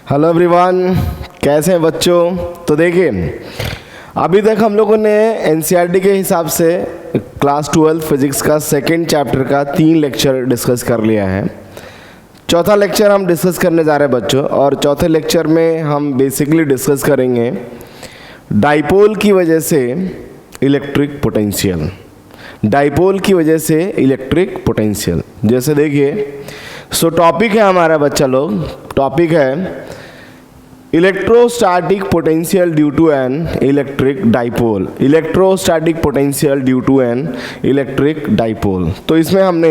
Hello everyone, कैसे हैं बच्चों। तो देखिए, अभी तक हम लोगों ने एनसीईआरटी के हिसाब से क्लास 12 फिजिक्स का सेकंड चैप्टर का 3 लेक्चर डिस्कस कर लिया है। चौथा लेक्चर हम डिस्कस करने जा रहे हैं बच्चों, और चौथे लेक्चर में हम बेसिकली डिस्कस करेंगे डाइपोल की वजह से इलेक्ट्रिक पोटेंशियल। डाइपोल की वजह से इलेक्ट्रिक पोटेंशियल, जैसे देखिए, सो टॉपिक है हमारा बच्चा लोग, टॉपिक है electrostatic potential due to an electric dipole. Electrostatic potential due to an electric dipole. तो इसमें हमने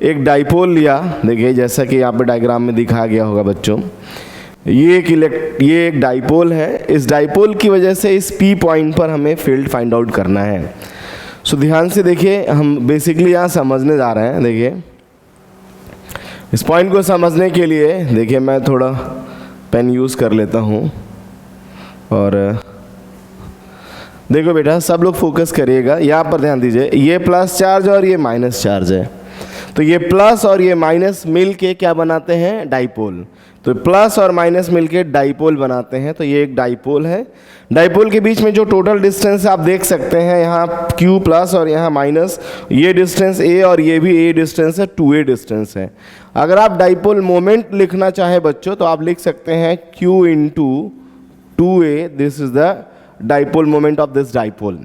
एक डाइपोल लिया, देखिए जैसा कि यहाँ पे डायग्राम में दिखाया गया होगा बच्चों, ये एक डाइपोल है। इस डाइपोल की वजह से इस पी पॉइंट पर हमें फील्ड फाइंड आउट करना है। सो ध्यान से देखिए, हम बेसिकली यहाँ समझने जा रहे हैं। देखिए, इस पॉइंट को समझने के लिए देखिए मैं थोड़ा पेन यूज़ कर लेता हूँ, और देखो बेटा सब लोग फोकस करिएगा, यहाँ पर ध्यान दीजिए। ये प्लस चार्ज और ये माइनस चार्ज है, तो ये प्लस और ये माइनस मिल के क्या बनाते हैं, डाइपोल। तो प्लस और माइनस मिलके डाइपोल बनाते हैं, तो ये एक डाइपोल है। डाइपोल के बीच में जो टोटल डिस्टेंस आप देख सकते हैं, यहाँ q प्लस और यहाँ माइनस, ये डिस्टेंस a और ये भी a डिस्टेंस है, 2a डिस्टेंस है। अगर आप डाइपोल मोमेंट लिखना चाहे बच्चों, तो आप लिख सकते हैं q into 2a, this is the dipole moment of this dipole.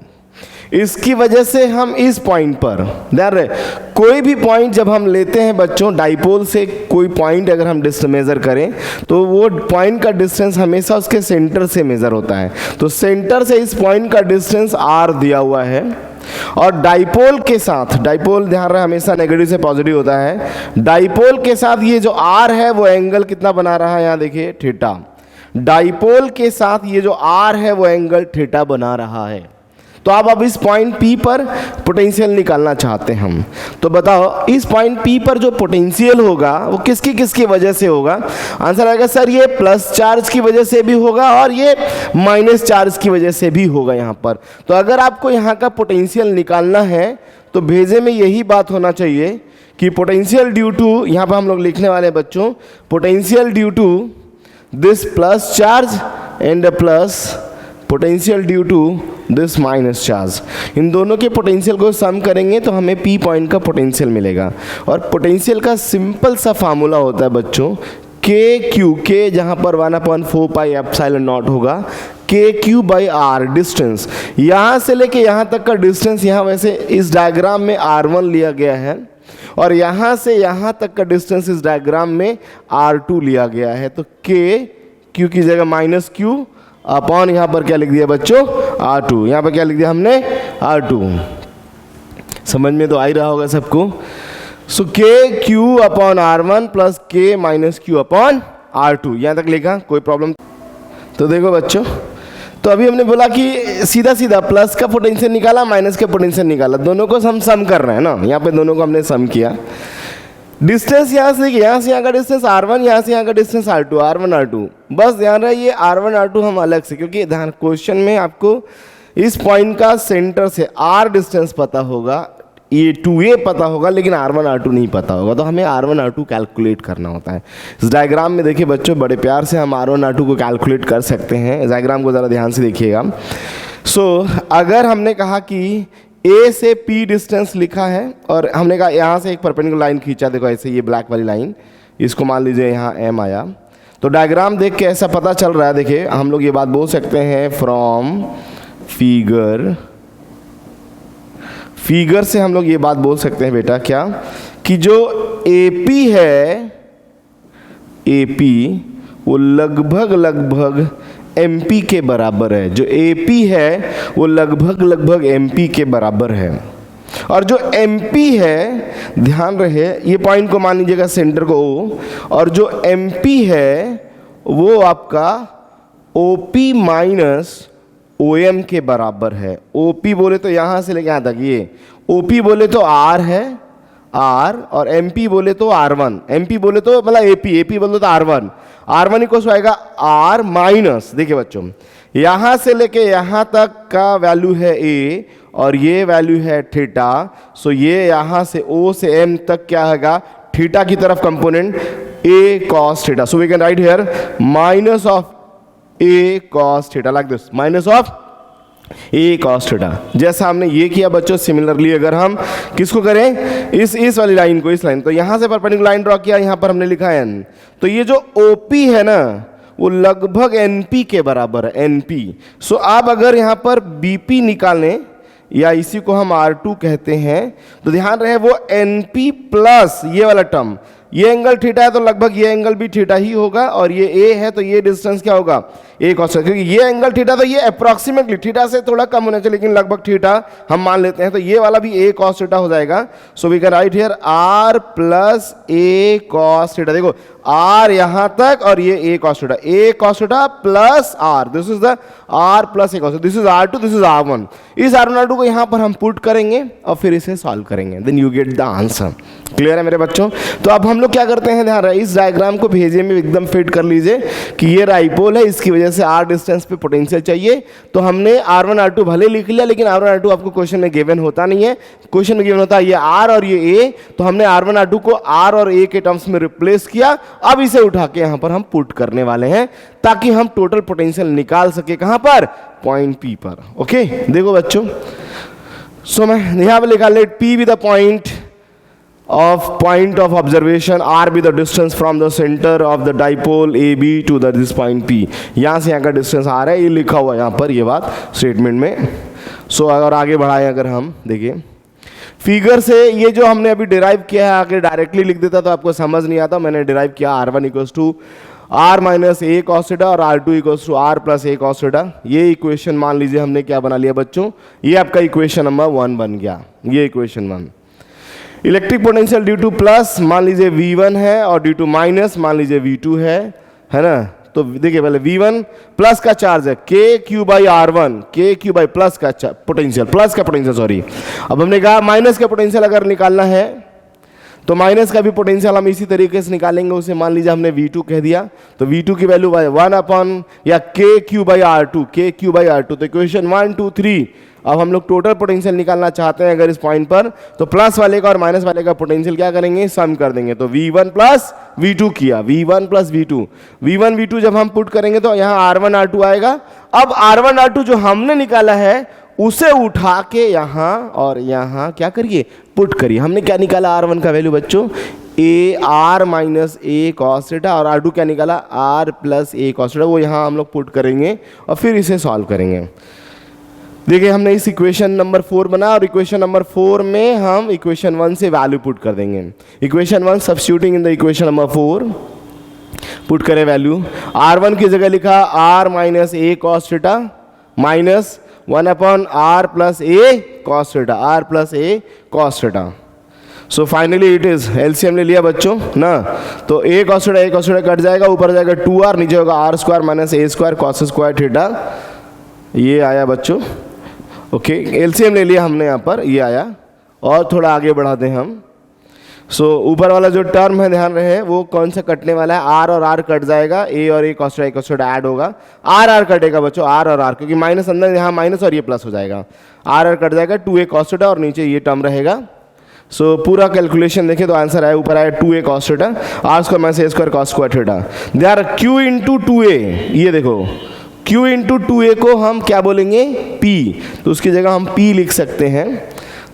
इसकी वजह से हम इस पॉइंट पर ध्यान रहे, कोई भी पॉइंट जब हम लेते हैं बच्चों, डाइपोल से कोई पॉइंट अगर हम मेज़र करें, तो वो पॉइंट का डिस्टेंस हमेशा उसके सेंटर से मेज़र होता है। तो सेंटर से इस पॉइंट का डिस्टेंस r दिया हुआ है, और डाइपोल के साथ, डाइपोल ध्यान रहे हमेशा नेगेटिव से पॉजिटिव होता है, डाइपोल के साथ ये जो r है वो एंगल कितना बना रहा है, यहाँ देखिए थीटा। डाइपोल के साथ ये जो r है वो एंगल थीटा बना रहा है। तो आप अब इस पॉइंट P पर पोटेंशियल निकालना चाहते हैं हम, तो बताओ इस पॉइंट P पर जो पोटेंशियल होगा वो किसकी किसकी वजह से होगा। आंसर आएगा सर ये प्लस चार्ज की वजह से भी होगा और ये माइनस चार्ज की वजह से भी होगा यहाँ पर। तो अगर आपको यहाँ का पोटेंशियल निकालना है तो भेजे में यही बात होना चाहिए कि पोटेंशियल ड्यू टू, यहाँ पर हम लोग लिखने वाले बच्चों, potential due to this plus charge and plus potential due to this minus charge. इन दोनों के पोटेंशियल को सम करेंगे तो हमें पी पॉइंट का पोटेंशियल मिलेगा। और पोटेंशियल का सिंपल सा फार्मूला होता है बच्चों, के क्यू, के जहाँ पर 1/4 पाई एप्सिलॉन नॉट होगा, के क्यू बाई आर, डिस्टेंस यहाँ से लेके यहाँ तक का डिस्टेंस, यहाँ वैसे इस डायग्राम में r1 लिया गया है, और यहाँ से यहाँ तक का डिस्टेंस इस डायग्राम में r2 लिया गया है। तो के क्यू की जगह माइनस क्यू अपॉन यहाँ पर क्या लिख दिया बच्चों, r2। यहाँ पर क्या लिख दिया हमने, r2। समझ में तो आ ही रहा होगा सबको। सो के क्यू अपॉन r1 प्लस के माइनस क्यू अपॉन r2, यहाँ तक लिखा, कोई प्रॉब्लम। तो देखो बच्चों, तो अभी हमने बोला कि सीधा सीधा प्लस का पोटेंशियल निकाला, माइनस का पोटेंशियल निकाला, दोनों को हम सम कर रहे हैं ना। यहाँ पे दोनों को हमने सम किया। डिस्टेंस यहाँ से यहाँ का डिस्टेंस r1, यहाँ से यहाँ का डिस्टेंस r2, r1 r2। बस ध्यान रहे ये r1 r2 हम अलग से, क्योंकि ध्यान क्वेश्चन में आपको इस पॉइंट का सेंटर से r डिस्टेंस पता होगा, ये 2a पता होगा, लेकिन r1 r2 नहीं पता होगा, तो हमें r1 r2 कैलकुलेट करना होता है। इस डायग्राम में देखिए बच्चों, बड़े प्यार से हम r1 r2 को कैलकुलेट कर सकते हैं। इस डायग्राम को ज़रा ध्यान से देखिएगा। सो अगर हमने कहा कि A से P डिस्टेंस लिखा है, और हमने कहा यहाँ से एक परपेंडिकुलर लाइन खींचा, देखो ऐसे ये ब्लैक वाली लाइन, इसको मान लीजिए यहाँ M आया, तो डायग्राम देख के ऐसा पता चल रहा है। देखिए हम लोग ये बात बोल सकते हैं फ्रॉम फिगर से हम लोग ये बात बोल सकते हैं बेटा, क्या कि जो AP है, AP वो लगभग MP के बराबर है। जो AP है वो लगभग MP के बराबर है। और जो MP है, ध्यान रहे ये पॉइंट को मान लीजिएगा सेंटर को O, और जो MP है वो आपका OP माइनस OM के बराबर है। OP बोले तो यहाँ से लेके यहाँ तक, ये OP बोले तो R है, R, और MP बोले तो R1, MP बोले तो मतलब AP बोले तो R1, R1 इक्वल आएगा R माइनस, देखिए बच्चों यहाँ से लेके यहाँ तक का वैल्यू है A और ये वैल्यू है थीटा। सो ये यहाँ से O से M तक क्या होगा, थीटा की तरफ component a cos theta. So we can write here minus of a cos theta like this, minus of a cos theta. जैसा हमने ये किया बच्चों, सिमिलरली अगर हम किसको करें, इस वाली लाइन को, इस लाइन, तो यहाँ से परपेंडिकुलर लाइन ड्रॉ किया, यहाँ पर हमने लिखा n, तो ये जो OP है ना वो लगभग NP के बराबर है, NP. सो आप अगर यहाँ पर BP निकालें या इसी को हम R2 कहते हैं, तो ध्यान रहे वो NP प्लस ये वाला टर्म, ये एंगल थीटा है तो लगभग ये एंगल भी थीटा ही होगा, और ये ए है तो ये डिस्टेंस क्या होगा, ए कॉस, क्योंकि ये एंगल थीटा तो ये अप्रॉक्सीमेटली थीटा से थोड़ा कम होना चाहिए लेकिन लगभग थीटा हम मान लेते हैं, तो ये वाला भी ए कॉस थीटा हो जाएगा. So we can write here R plus A cos theta. देखो आर यहां तक और ये A cos theta, A cos theta plus R, this is the R plus A cos, this is R2, this is R1. इस R1 R2 को यहां पर हम पुट करेंगे और फिर इसे सॉल्व करेंगे, then you get the answer. Clear है मेरे बच्चों? तो अब हम लोग क्या करते हैं, ध्यान रहे इस डायग्राम को भेजे में एकदम फिट कर लीजिए कि ये डाइपोल है, इसकी वजह से r डिस्टेंस पे पोटेंशियल चाहिए. तो हमने R1 R2 भले लिख लिया लेकिन R1 R2 आपको क्वेश्चन में गिवन होता नहीं है, क्वेश्चन में गिवन होता है ये r और ये a, तो हमने R1 R2 को r और a के टर्म्स में रिप्लेस किया. अब इसे उठा के यहां पर हम पुट करने वाले हैं ताकि हम टोटल पोटेंशियल निकाल सके, कहां पर, पॉइंट P पर. ओके देखो बच्चों, सो मैं यहां पर लिखा, let P be the point of observation, R be the distance from the center of the dipole AB to this point P. यहाँ से यहाँ का डिस्टेंस आ रहा है, ये लिखा हुआ है यहाँ पर, ये बात स्टेटमेंट में. सो अगर आगे बढ़ाएं, अगर हम देखिए फिगर से ये जो हमने अभी डिराइव किया है, अगर डायरेक्टली लिख देता तो आपको समझ नहीं आता. मैंने डिराइव किया R1 equals to R minus a cos theta और R2 equals to R plus A cos theta. ये इक्वेशन मान लीजिए हमने क्या बना लिया बच्चों, ये आपका इक्वेशन नंबर 1 बन गया, ये equation 1. Electric potential due two plus मान लीजिए V1 है और ड्यू टू माइनस मान लीजिए V2 है ना. तो देखिए पहले V1 प्लस का चार्ज है KQ by R1, KQ by plus का पोटेंशियल, प्लस का पोटेंशियल सॉरी. अब हमने कहा माइनस का पोटेंशियल अगर निकालना है तो माइनस का भी पोटेंशियल हम इसी तरीके से निकालेंगे. उसे मान लीजिए हमने V2 कह दिया, तो V2 की वैल्यू 1 अपॉन या KQ by R2, KQ by R2. तो इक्वेशन 1 2 3. अब हम लोग टोटल पोटेंशियल निकालना चाहते हैं अगर इस पॉइंट पर, तो प्लस वाले का और माइनस वाले का पोटेंशियल क्या करेंगे, सम कर देंगे. तो V1 प्लस V2 किया, V1 plus V2, V1 V2 जब हम पुट करेंगे तो यहाँ R1 R2 आएगा. अब R1 R2 जो हमने निकाला है उसे उठा के यहाँ और यहाँ क्या करिए, पुट करिए. हमने क्या निकाला R1 का वैल्यू बच्चों, a R minus a cos theta, और R2 क्या निकाला, आर प्लस ए कॉस थीटा. वो यहाँ हम लोग पुट करेंगे और फिर इसे सॉल्व करेंगे. देखिए हमने इस इक्वेशन नंबर 4 बना और इक्वेशन नंबर 4 में हम इक्वेशन 1 से वैल्यू पुट कर देंगे. Equation 1 substituting in the equation number 4, put करें वैल्यू. R1 की जगह लिखा R minus a cos theta minus 1 upon R plus A cos theta, R plus A cos theta. So finally it is LCM ले लिया बच्चों ना, तो ए cos theta cut जाएगा, ऊपर जाएगा 2R, नीचे होगा R square minus a square cos square theta. ये आया बच्चों. ओके एलसीएम ले लिया हमने यहाँ पर, ये आया. और थोड़ा आगे बढ़ा दें हम. सो ऊपर वाला जो टर्म है ध्यान रहे वो कौन सा कटने वाला है, आर और आर कट जाएगा, ए और ए कॉस थीटा ऐड होगा, आर आर कटेगा बच्चों, आर और आर, क्योंकि माइनस अंदर यहाँ माइनस और ये प्लस हो जाएगा, आर आर कट जाएगा, 2a कॉस थीटा और नीचे ये टर्म रहेगा. सो पूरा कैलकुलेशन देखें तो आंसर आया, ऊपर आया 2a cos theta, R square minus a square cos square theta. There q into 2a, ये देखो q इंटू 2a को हम क्या बोलेंगे, p, तो उसकी जगह हम p लिख सकते हैं.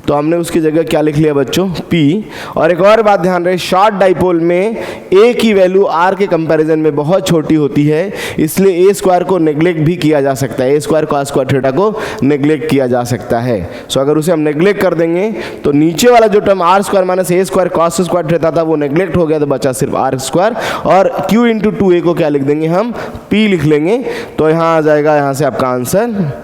तो हमने उसकी जगह क्या लिख लिया बच्चों, P. और एक और बात ध्यान रहे, शॉर्ट डाइपोल में A की वैल्यू R के कंपैरिजन में बहुत छोटी होती है, इसलिए A स्क्वायर को नेग्लेक्ट भी किया जा सकता है, A square cos square theta को नेग्लेक्ट किया जा सकता है. सो अगर उसे हम नेग्लेक्ट कर देंगे तो नीचे वाला जो term R square minus a square cos square theta था वो नेग्लेक्ट हो गया, तो बचा सिर्फ R स्क्वायर, और Q इंटू 2a को क्या लिख देंगे हम, P लिख लेंगे. तो यहाँ आ जाएगा, यहाँ से आपका answer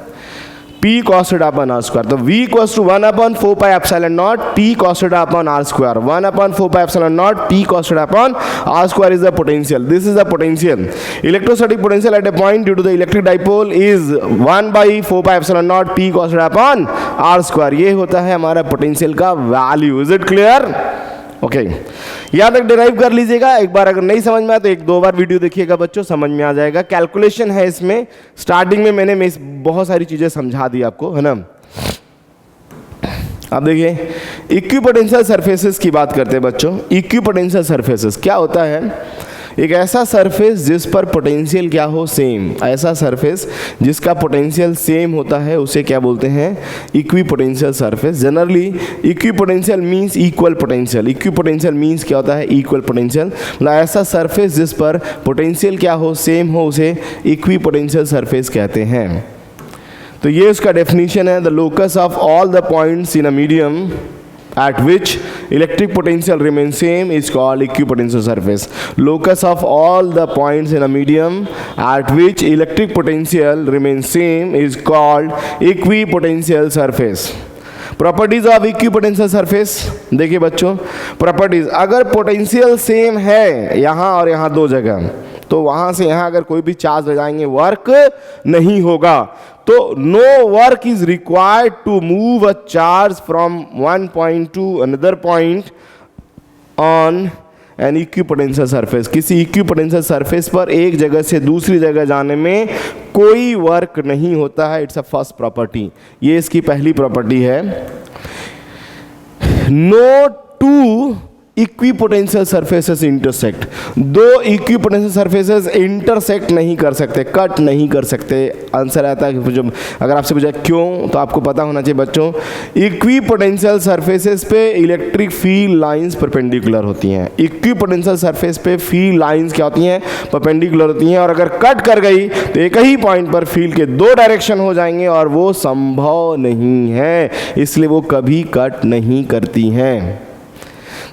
P cos theta upon R square. तो V equals to 1 upon 4 pi epsilon naught P cos theta upon R square. 1 upon 4 pi epsilon naught P cos theta upon R square is the potential. This is the potential. Electrostatic potential at a point due to the electric dipole is 1 by 4 pi epsilon naught P cos theta upon R square. ये होता है हमारा potential का value. Is it clear? Okay यहाँ तक derive कर लीजिएगा. एक बार अगर नहीं समझ में आया तो 1-2 बार वीडियो देखिएगा बच्चों, समझ में आ जाएगा. कैलकुलेशन है इसमें, स्टार्टिंग में मैंने बहुत सारी चीज़ें समझा दी आपको, है ना. अब देखिए इक्विपोटेंशियल सरफेसेस की बात करते हैं बच्चों। इक्विपोटेंशियल सरफेसेस क्या होता है? एक ऐसा सरफेस जिस पर पोटेंशियल क्या हो, सेम। ऐसा सरफेस जिसका पोटेंशियल सेम होता है उसे क्या बोलते हैं? Equipotential surface. Generally equipotential means equal potential. Equipotential means क्या होता है? Equal potential. मतलब ऐसा सरफेस जिस पर पोटेंशियल क्या हो, सेम हो, उसे इक्विपोटेंशियल सरफेस कहते हैं। तो ये उसका डेफिनेशन है, the locus of all the points in a medium at which electric potential remains same is called equipotential surface. Locus of all the points in a medium at which electric potential remains same is called equipotential surface. Properties of equipotential surface देखिए बच्चों, properties, अगर potential same है यहाँ और यहाँ दो जगह, तो वहाँ से यहाँ अगर कोई भी चार्ज ले जाएंगे वर्क नहीं होगा। तो no work is required to move a charge from one point to another point on an equipotential surface. किसी इक्विपोटेंशियल सरफेस पर एक जगह से दूसरी जगह जाने में कोई वर्क नहीं होता है। इट्स अ फर्स्ट प्रॉपर्टी, ये इसकी पहली प्रॉपर्टी है। No two equipotential surfaces intersect. दो इक्विपोटेंशियल सरफेसेस इंटरसेक्ट नहीं कर सकते, कट नहीं कर सकते। आंसर आता है कि जब अगर आपसे पूछा क्यों, तो आपको पता होना चाहिए बच्चों, इक्विपोटेंशियल सरफेसेस पे इलेक्ट्रिक फील्ड लाइंस परपेंडिकुलर होती हैं। इक्विपोटेंशियल सरफेस पे फील्ड लाइंस क्या होती हैं? परपेंडिकुलर होती हैं। और अगर कट कर गई तो एक ही पॉइंट पर फील्ड के दो डायरेक्शन हो जाएंगे और वो संभव नहीं है, इसलिए वो कभी कट नहीं करती हैं।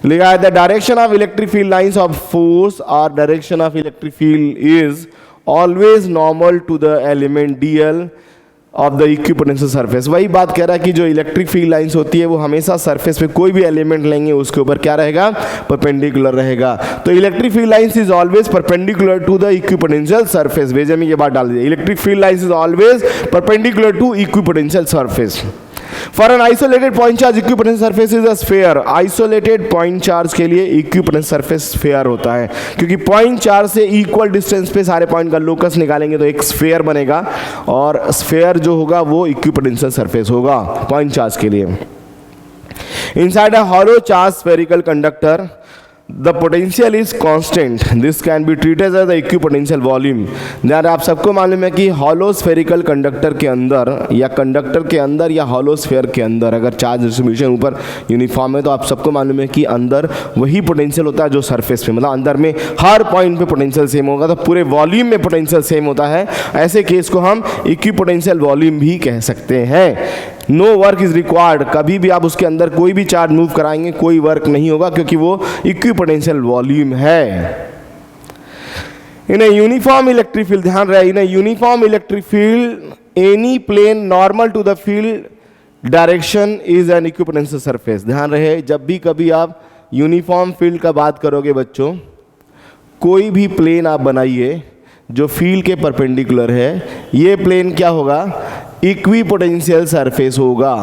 लिखा है the direction of electric field lines of force और direction of electric field is always normal to the element DL of the equipotential surface. वही बात कह रहा है कि जो इलेक्ट्रिक फील्ड लाइंस होती है वो हमेशा सरफेस पे कोई भी एलिमेंट लेंगे उसके ऊपर क्या रहेगा? परपेंडिकुलर रहेगा। तो electric field lines is always perpendicular to the equipotential surface. भेजे में ये बात डाल दीजिए, electric field lines is always perpendicular to equipotential surface. For an isolated point charge equipotential surface is a sphere. Isolated point charge के लिए equipotential surface sphere होता है, क्योंकि point charge से equal distance पे सारे point का locus निकालेंगे तो एक sphere बनेगा, और sphere जो होगा वो equipotential surface होगा point charge के लिए। Inside a hollow charged spherical conductor, the potential is constant. This can be treated as the equipotential volume. यार आप सबको मालूम है कि हॉलो स्फेरिकल कंडक्टर के अंदर या कंडक्टर के अंदर या हॉलो स्फेयर के अंदर अगर चार्ज डिस्ट्रीब्यूशन ऊपर यूनिफॉर्म है तो आप सबको मालूम है कि अंदर वही पोटेंशियल होता है जो सरफेस पे, मतलब अंदर में हर पॉइंट पे पोटेंशियल सेम होगा, तो पूरे वॉल्यूम में पोटेंशियल सेम होता है। ऐसे केस को हम इक्विपोटेंशियल वॉल्यूम भी कह सकते हैं। नो वर्क इज रिक्वायर्ड, कभी भी आप उसके अंदर कोई भी चार्ज मूव कराएंगे कोई वर्क नहीं होगा, क्योंकि वो इक्विपोटेंशियल वॉल्यूम है। In a uniform electric field, ध्यान रहे, in a uniform electric field any plane normal to the field direction is an equipotential surface. ध्यान रहे, जब भी कभी आप यूनिफॉर्म फील्ड का बात करोगे बच्चों, कोई भी प्लेन आप बनाइए जो फील्ड के परपेंडिकुलर है, ये प्लेन क्या होगा? इक्विपोटेंशियल सरफेस होगा।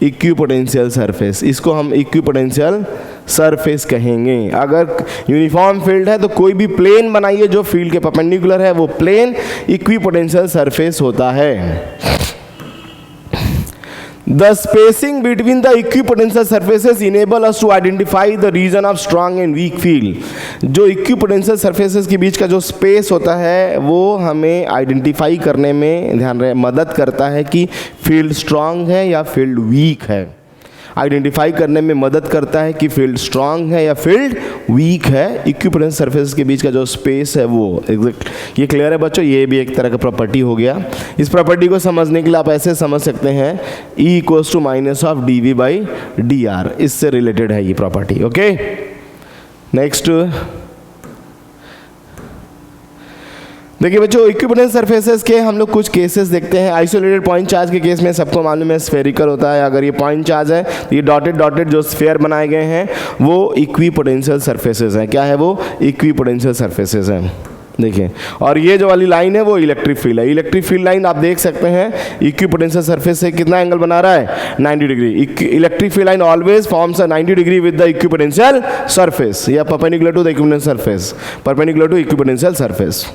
इक्विपोटेंशियल सरफेस, इसको हम इक्विपोटेंशियल सरफेस कहेंगे। अगर यूनिफॉर्म फील्ड है तो कोई भी प्लेन बनाइए जो फील्ड के परपेंडिकुलर है, वो प्लेन इक्विपोटेंशियल सरफेस होता है। The spacing between the equipotential surfaces enable us to identify the region of strong and weak field. जो equipotential surfaces के बीच का जो स्पेस होता है वो हमें आइडेंटिफाई करने में ध्यान रहे मदद करता है कि फील्ड स्ट्रांग है या फील्ड वीक है। आइडेंटिफाई करने में मदद करता है कि फील्ड स्ट्रांग है या फील्ड वीक है। इक्विपोटेंशियल सरफेस के बीच का जो स्पेस है वो एग्जैक्ट। ये क्लियर है बच्चों? ये भी एक तरह का प्रॉपर्टी हो गया। इस प्रॉपर्टी को समझने के लिए आप ऐसे समझ सकते हैं, E = -dV/dr, इससे रिलेटेड है ये प्रॉपर्टी। ओके, नेक्स्ट देखिए बच्चों, इक्विपोटेंशियल सरफेसेस के हम लोग कुछ केसेस देखते हैं। आइसोलेटेड पॉइंट चार्ज के केस में सबको मालूम है स्फेरिकल होता है। अगर ये पॉइंट चार्ज है तो ये डॉटेड जो स्फेयर बनाए गए हैं वो इक्विपोटेंशियल सरफेसेस हैं। क्या है वो? इक्विपोटेंशियल सरफेसेस हैं। देखिए, और ये जो वाली लाइन है वो इलेक्ट्रिक फील्ड है। इलेक्ट्रिक फील्ड लाइन आप देख सकते हैं इक्विपोटेंशियल सरफेस से कितना एंगल बना रहा है? 90 degree. Electric field line always forms a 90 degree with the equipotential surface या perpendicular to the equipotential surface, perpendicular to equipotential surface.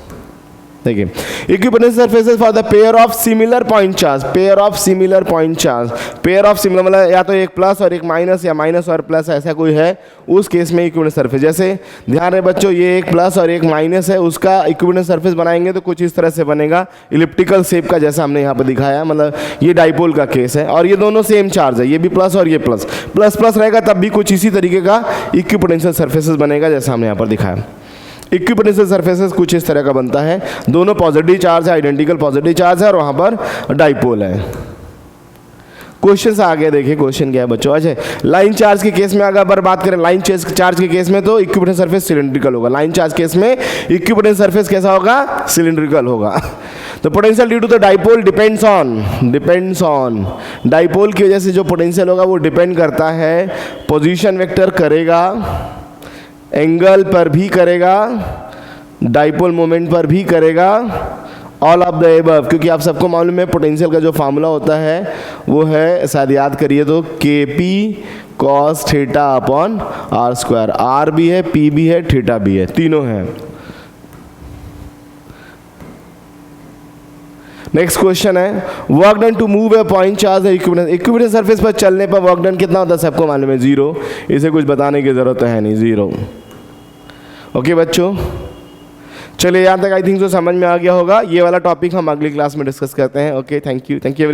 देखिए equipotential surfaces for the pair of similar point charge, pair of similar point charge, pair of similar मतलब या तो एक plus और एक minus या minus और प्लस ऐसा कोई है, उस केस में इक्विपोटेंशियल सरफेस, जैसे ध्यान रहे बच्चों ये एक प्लस और एक माइनस है, उसका इक्विपोटेंशियल सरफेस बनाएंगे तो कुछ इस तरह से बनेगा, इलिप्टिकल शेप का, जैसा हमने यहाँ पर दिखाया, मतलब ये डाइपोल का केस है और ये दोनों सेम चार्ज है, ये भी प्लस और ये प्लस प्लस प्लस रहेगा, तब भी कुछ इसी तरीके का इक्विपोटेंशियल सरफेसेस बनेगा जैसा हमने यहाँ पर दिखाया। इक्विपोटेंशियल सरफेसेस कुछ इस तरह का बनता है, दोनों पॉजिटिव चार्ज है, आइडेंटिकल पॉजिटिव चार्ज है और वहाँ पर डाइपोल है। क्वेश्चन से आगे देखिए, क्वेश्चन क्या है बच्चों। अच्छा, लाइन चार्ज के केस में अगर बात करें, लाइन चार्ज के केस में तो इक्विपोटेंशियल सरफेस सिलिंड्रिकल होगा, लाइन चार्ज केस में इक्विपोटेंशियल सरफेस कैसा होगा, सिलिंड्रिकल होगा। तो potential due to the dipole depends on dipole की वजह से जो पोटेंशियल होगा वो डिपेंड करता है, पोजीशन वेक्टर करेगा, एंगल पर भी करेगा, डाइपोल मोमेंट पर भी करेगा, ऑल ऑफ द एबव, क्योंकि आप सबको मालूम है पोटेंशियल का जो फार्मूला होता है वो है, शायद याद करिए तो, k p cos theta upon r square, r भी है, पी भी है, थीटा भी है, तीनों हैं। नेक्स्ट क्वेश्चन है, work done to move a point charge equipotential surface पर चलने पर वर्क डन कितना होता है सबको मालूम है, 0, इसे कुछ बताने की जरूरत है नहीं, 0। ओके बच्चों, चलिए यहाँ तक आई थिंक तो समझ में आ गया होगा। ये वाला टॉपिक हम अगली क्लास में डिस्कस करते हैं। Okay, thank you.